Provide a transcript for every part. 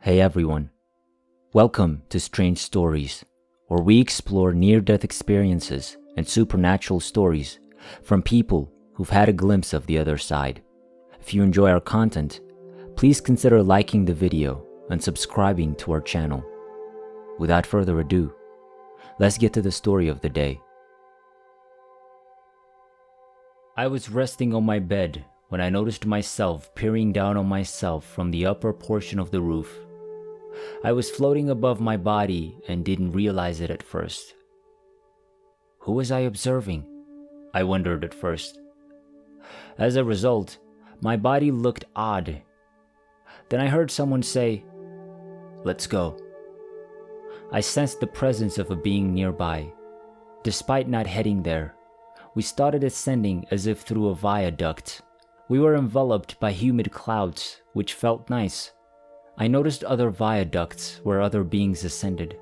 Hey everyone, welcome to Strange Stories, where we explore near-death experiences and supernatural stories from people who've had a glimpse of the other side. If you enjoy our content, please consider liking the video and subscribing to our channel. Without further ado, let's get to the story of the day. I was resting on my bed when I noticed myself peering down on myself from the upper portion of the roof. I was floating above my body and didn't realize it at first. Who was I observing? I wondered at first. As a result, my body looked odd. Then I heard someone say, "Let's go." I sensed the presence of a being nearby. Despite not heading there, we started ascending as if through a viaduct. We were enveloped by humid clouds, which felt nice. I noticed other viaducts where other beings ascended.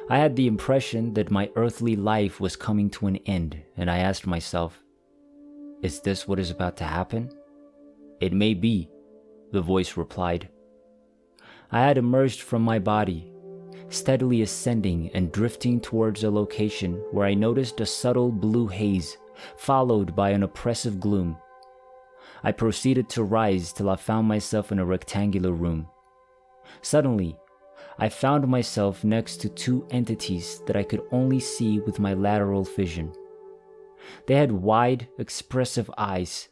I had the impression that my earthly life was coming to an end, and I asked myself, is this what is about to happen? It may be, the voice replied. I had emerged from my body, steadily ascending and drifting towards a location where I noticed a subtle blue haze, followed by an oppressive gloom. I proceeded to rise till I found myself in a rectangular room. Suddenly, I found myself next to two entities that I could only see with my lateral vision. They had wide, expressive eyes.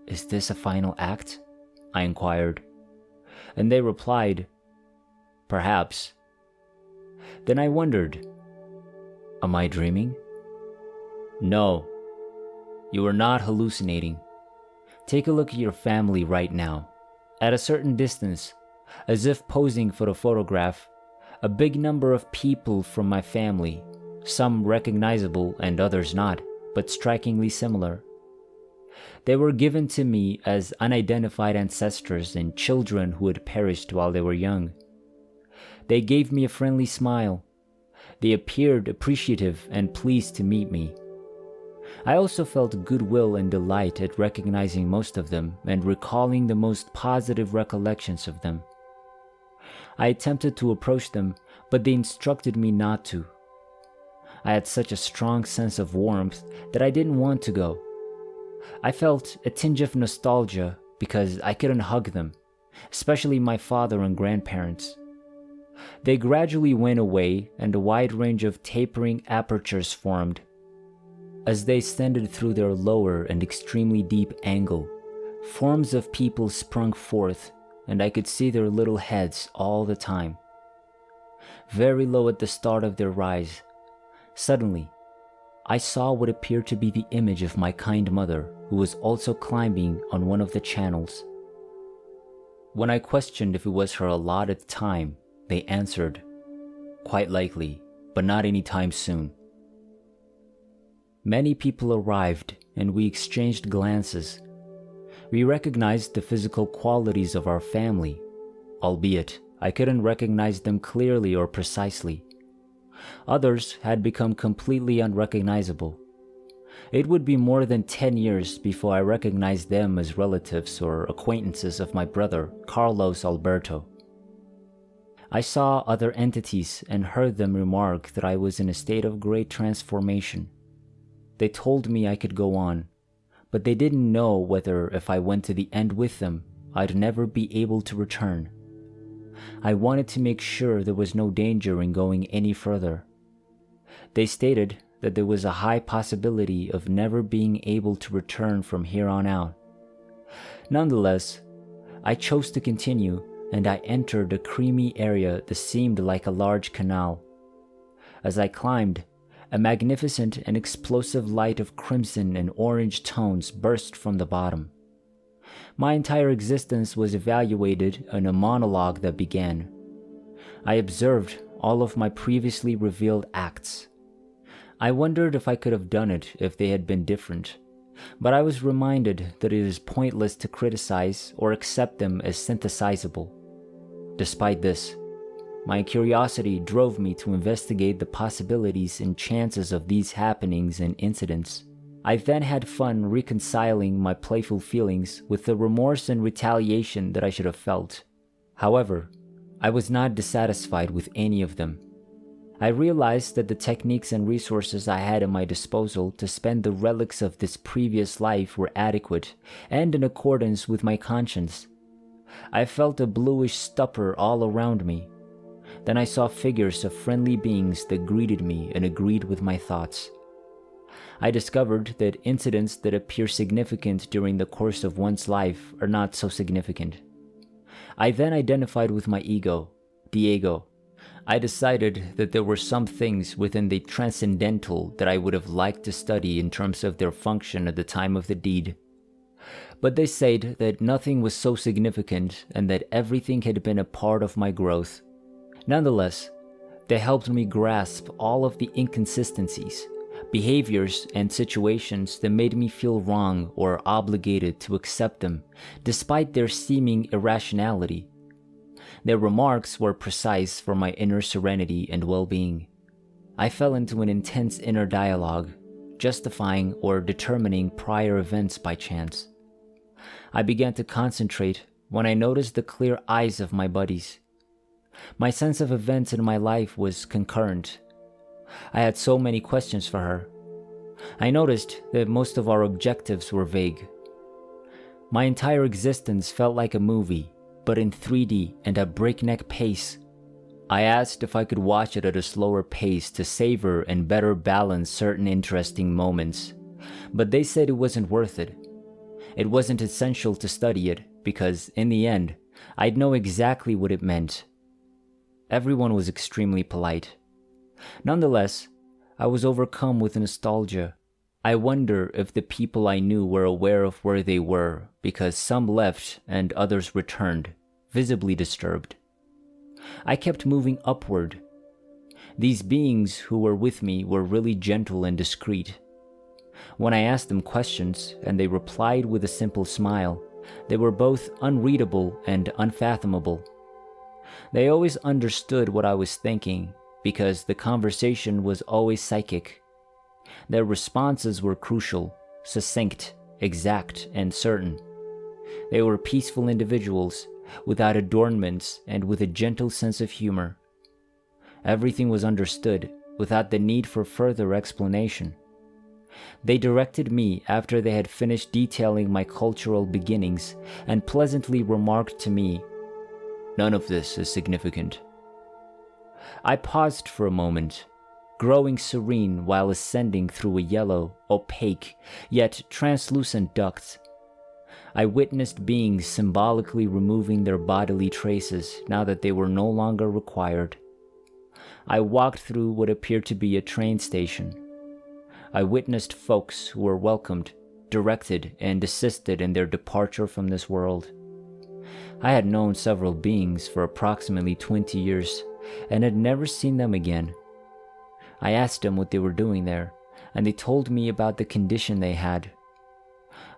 "Is this a final act?" I inquired. And they replied, "Perhaps." Then I wondered, am I dreaming? No, you are not hallucinating. Take a look at your family right now. At a certain distance, as if posing for a photograph, a big number of people from my family, some recognizable and others not, but strikingly similar. They were given to me as unidentified ancestors and children who had perished while they were young. They gave me a friendly smile. They appeared appreciative and pleased to meet me. I also felt goodwill and delight at recognizing most of them and recalling the most positive recollections of them. I attempted to approach them, but they instructed me not to. I had such a strong sense of warmth that I didn't want to go. I felt a tinge of nostalgia because I couldn't hug them, especially my father and grandparents. They gradually went away and a wide range of tapering apertures formed. As they ascended through their lower and extremely deep angle, forms of people sprung forth, and I could see their little heads all the time. Very low at the start of their rise, suddenly, I saw what appeared to be the image of my kind mother, who was also climbing on one of the channels. When I questioned if it was her allotted time, they answered, "Quite likely, but not anytime soon." Many people arrived, and we exchanged glances. We recognized the physical qualities of our family, albeit I couldn't recognize them clearly or precisely. Others had become completely unrecognizable. It would be more than 10 years before I recognized them as relatives or acquaintances of my brother, Carlos Alberto. I saw other entities and heard them remark that I was in a state of great transformation. They told me I could go on, but they didn't know whether if I went to the end with them, I'd never be able to return. I wanted to make sure there was no danger in going any further. They stated that there was a high possibility of never being able to return from here on out. Nonetheless, I chose to continue, and I entered a creamy area that seemed like a large canal. As I climbed, a magnificent and explosive light of crimson and orange tones burst from the bottom. My entire existence was evaluated in a monologue that began. I observed all of my previously revealed acts. I wondered if I could have done it if they had been different, but I was reminded that it is pointless to criticize or accept them as synthesizable. Despite this, my curiosity drove me to investigate the possibilities and chances of these happenings and incidents. I then had fun reconciling my playful feelings with the remorse and retaliation that I should have felt. However, I was not dissatisfied with any of them. I realized that the techniques and resources I had at my disposal to spend the relics of this previous life were adequate and in accordance with my conscience. I felt a bluish stupor all around me. Then I saw figures of friendly beings that greeted me and agreed with my thoughts. I discovered that incidents that appear significant during the course of one's life are not so significant. I then identified with my ego, Diego. I decided that there were some things within the transcendental that I would have liked to study in terms of their function at the time of the deed. But they said that nothing was so significant and that everything had been a part of my growth. Nonetheless, they helped me grasp all of the inconsistencies, behaviors, and situations that made me feel wrong or obligated to accept them, despite their seeming irrationality. Their remarks were precise for my inner serenity and well-being. I fell into an intense inner dialogue, justifying or determining prior events by chance. I began to concentrate when I noticed the clear eyes of my buddies. My sense of events in my life was concurrent. I had so many questions for her. I noticed that most of our objectives were vague. My entire existence felt like a movie, but in 3D and at breakneck pace. I asked if I could watch it at a slower pace to savor and better balance certain interesting moments, but they said it wasn't worth it. It wasn't essential to study it because, in the end, I'd know exactly what it meant. Everyone was extremely polite. Nonetheless, I was overcome with nostalgia. I wonder if the people I knew were aware of where they were, because some left and others returned, visibly disturbed. I kept moving upward. These beings who were with me were really gentle and discreet. When I asked them questions and they replied with a simple smile, they were both unreadable and unfathomable. They always understood what I was thinking because the conversation was always psychic. Their responses were crucial, succinct, exact, and certain. They were peaceful individuals, without adornments and with a gentle sense of humor. Everything was understood without the need for further explanation. They directed me after they had finished detailing my cultural beginnings and pleasantly remarked to me, "None of this is significant." I paused for a moment, growing serene while ascending through a yellow, opaque, yet translucent duct. I witnessed beings symbolically removing their bodily traces now that they were no longer required. I walked through what appeared to be a train station. I witnessed folks who were welcomed, directed, and assisted in their departure from this world. I had known several beings for approximately 20 years and had never seen them again. I asked them what they were doing there, and they told me about the condition they had.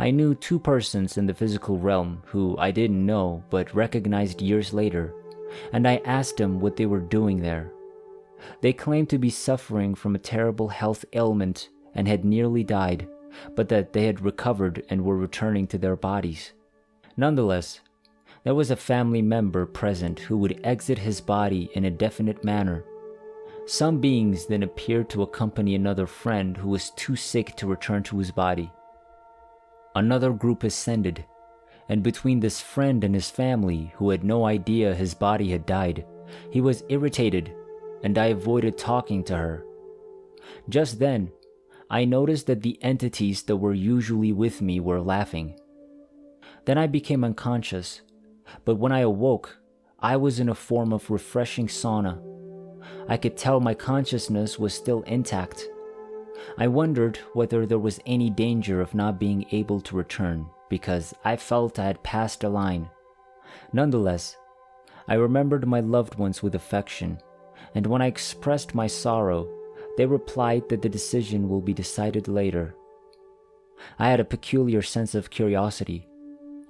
I knew 2 persons in the physical realm who I didn't know but recognized years later, and I asked them what they were doing there. They claimed to be suffering from a terrible health ailment and had nearly died, but that they had recovered and were returning to their bodies. Nonetheless, there was a family member present who would exit his body in a definite manner. Some beings then appeared to accompany another friend who was too sick to return to his body. Another group ascended, and between this friend and his family, who had no idea his body had died, he was irritated, and I avoided talking to her. Just then, I noticed that the entities that were usually with me were laughing. Then I became unconscious, but when I awoke, I was in a form of refreshing sauna. I could tell my consciousness was still intact. I wondered whether there was any danger of not being able to return, because I felt I had passed a line. Nonetheless, I remembered my loved ones with affection, and when I expressed my sorrow, they replied that the decision will be decided later. I had a peculiar sense of curiosity.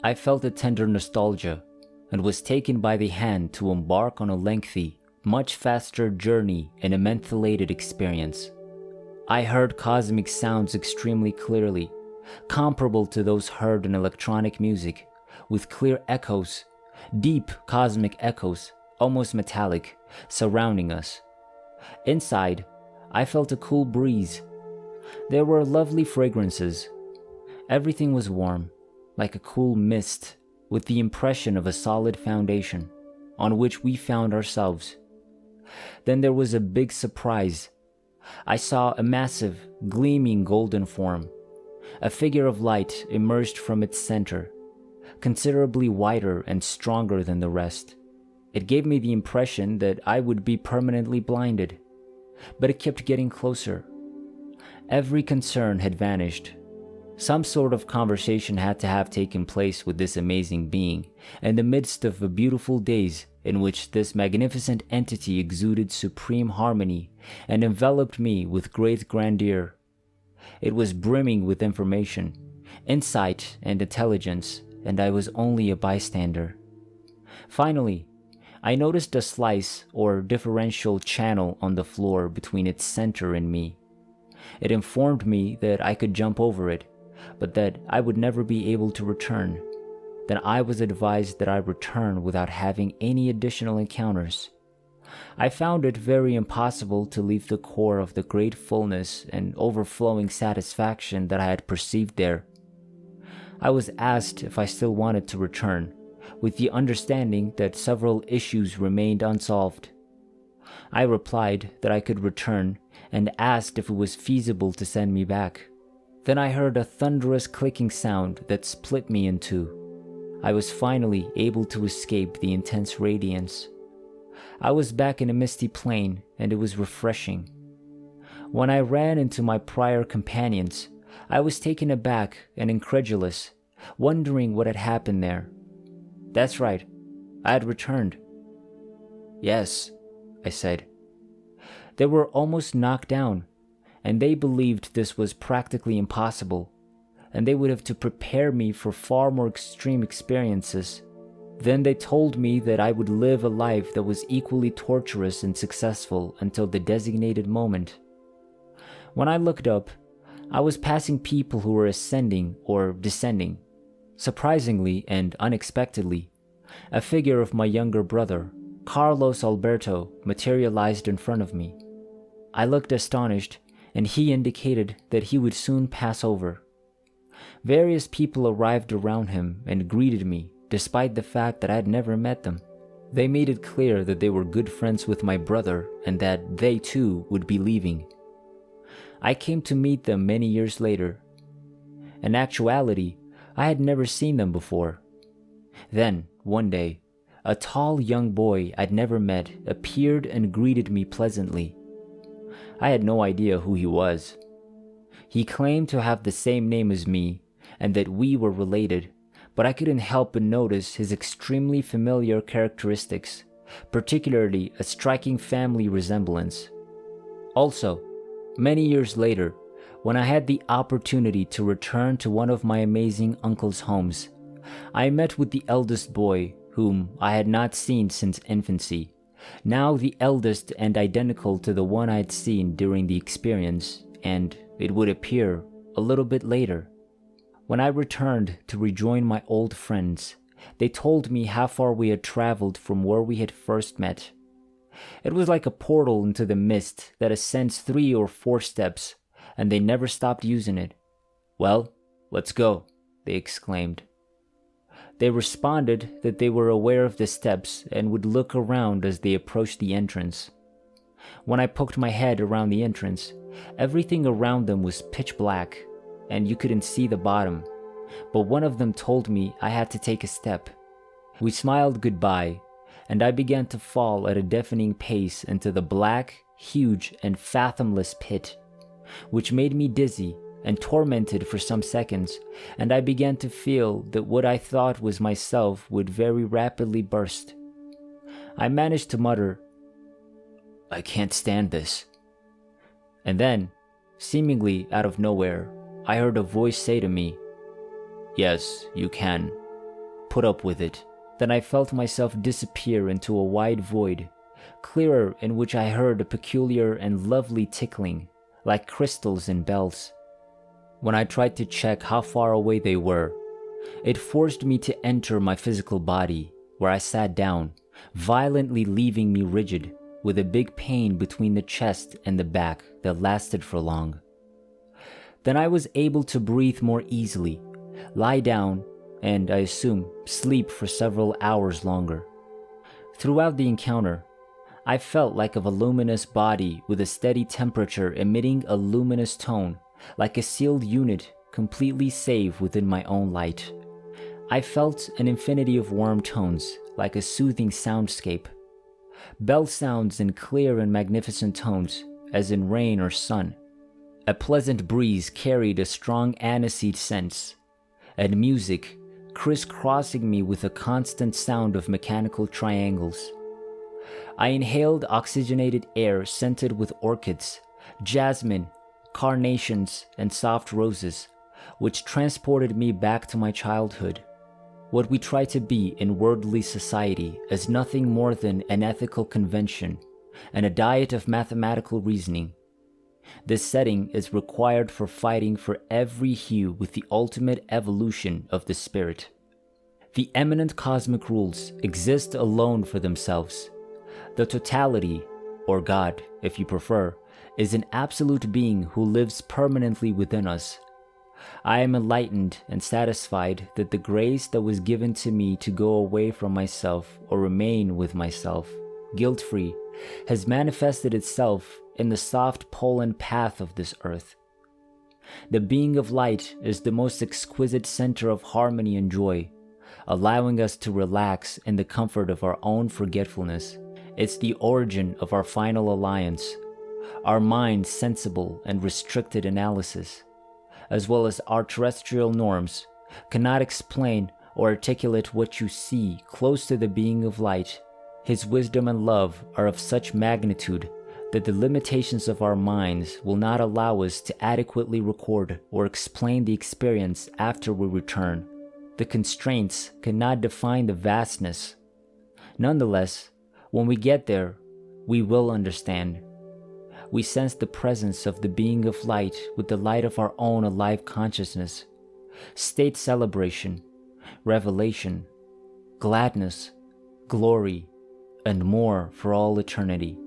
I felt a tender nostalgia, and was taken by the hand to embark on a lengthy, much faster journey in a mentholated experience. I heard cosmic sounds extremely clearly, comparable to those heard in electronic music, with clear echoes, deep cosmic echoes, almost metallic, surrounding us. Inside, I felt a cool breeze. There were lovely fragrances. Everything was warm, like a cool mist, with the impression of a solid foundation on which we found ourselves. Then there was a big surprise. I saw a massive, gleaming golden form. A figure of light emerged from its center, considerably wider and stronger than the rest. It gave me the impression that I would be permanently blinded, but it kept getting closer. Every concern had vanished. Some sort of conversation had to have taken place with this amazing being in the midst of a beautiful days in which this magnificent entity exuded supreme harmony and enveloped me with great grandeur. It was brimming with information, insight, and intelligence, and I was only a bystander. Finally, I noticed a slice or differential channel on the floor between its center and me. It informed me that I could jump over it, but that I would never be able to return. Then I was advised that I return without having any additional encounters. I found it very impossible to leave the core of the great fullness and overflowing satisfaction that I had perceived there. I was asked if I still wanted to return, with the understanding that several issues remained unsolved. I replied that I could return and asked if it was feasible to send me back. Then I heard a thunderous clicking sound that split me in two. I was finally able to escape the intense radiance. I was back in a misty plain, and it was refreshing. When I ran into my prior companions, I was taken aback and incredulous, wondering what had happened there. That's right, I had returned. Yes, I said. They were almost knocked down, and they believed this was practically impossible, and they would have to prepare me for far more extreme experiences. Then they told me that I would live a life that was equally torturous and successful until the designated moment. When I looked up, I was passing people who were ascending or descending. Surprisingly and unexpectedly, a figure of my younger brother, Carlos Alberto, materialized in front of me. I looked astonished, and he indicated that he would soon pass over. Various people arrived around him and greeted me, despite the fact that I had never met them. They made it clear that they were good friends with my brother and that they too would be leaving. I came to meet them many years later. In actuality, I had never seen them before. Then, one day, a tall young boy I'd never met appeared and greeted me pleasantly. I had no idea who he was. He claimed to have the same name as me and that we were related, but I couldn't help but notice his extremely familiar characteristics, particularly a striking family resemblance. Also, many years later, when I had the opportunity to return to one of my amazing uncle's homes, I met with the eldest boy, whom I had not seen since infancy, now the eldest and identical to the one I had seen during the experience, and, it would appear, a little bit later. When I returned to rejoin my old friends, they told me how far we had traveled from where we had first met. It was like a portal into the mist that ascends 3 or 4 steps, and they never stopped using it. "Well, let's go," they exclaimed. They responded that they were aware of the steps and would look around as they approached the entrance. When I poked my head around the entrance, everything around them was pitch black, and you couldn't see the bottom, but one of them told me I had to take a step. We smiled goodbye, and I began to fall at a deafening pace into the black, huge, and fathomless pit, which made me dizzy and tormented for some seconds, and I began to feel that what I thought was myself would very rapidly burst. I managed to mutter, "I can't stand this." And then, seemingly out of nowhere, I heard a voice say to me, "Yes, you can. Put up with it." Then I felt myself disappear into a wide void, clearer, in which I heard a peculiar and lovely tickling, like crystals in bells. When I tried to check how far away they were, it forced me to enter my physical body, where I sat down, violently leaving me rigid, with a big pain between the chest and the back that lasted for long. Then I was able to breathe more easily, lie down, and, I assume, sleep for several hours longer. Throughout the encounter, I felt like a voluminous body with a steady temperature emitting a luminous tone, like a sealed unit completely safe within my own light. I felt an infinity of warm tones, like a soothing soundscape. Bell sounds in clear and magnificent tones, as in rain or sun. A pleasant breeze carried a strong aniseed scent, and music crisscrossing me with a constant sound of mechanical triangles. I inhaled oxygenated air scented with orchids, jasmine, carnations, and soft roses, which transported me back to my childhood. What we try to be in worldly society is nothing more than an ethical convention and a diet of mathematical reasoning. This setting is required for fighting for every hue with the ultimate evolution of the spirit. The eminent cosmic rules exist alone for themselves. The totality, or God, if you prefer, is an absolute being who lives permanently within us. I am enlightened and satisfied that the grace that was given to me to go away from myself or remain with myself, guilt-free, has manifested itself in the soft pollen path of this earth. The being of light is the most exquisite center of harmony and joy, allowing us to relax in the comfort of our own forgetfulness. It's the origin of our final alliance, our mind's sensible and restricted analysis, as well as our terrestrial norms, cannot explain or articulate what you see close to the being of light. His wisdom and love are of such magnitude that the limitations of our minds will not allow us to adequately record or explain the experience after we return. The constraints cannot define the vastness. Nonetheless, when we get there, we will understand. We sense the presence of the being of light with the light of our own alive consciousness, state celebration, revelation, gladness, glory, and more for all eternity.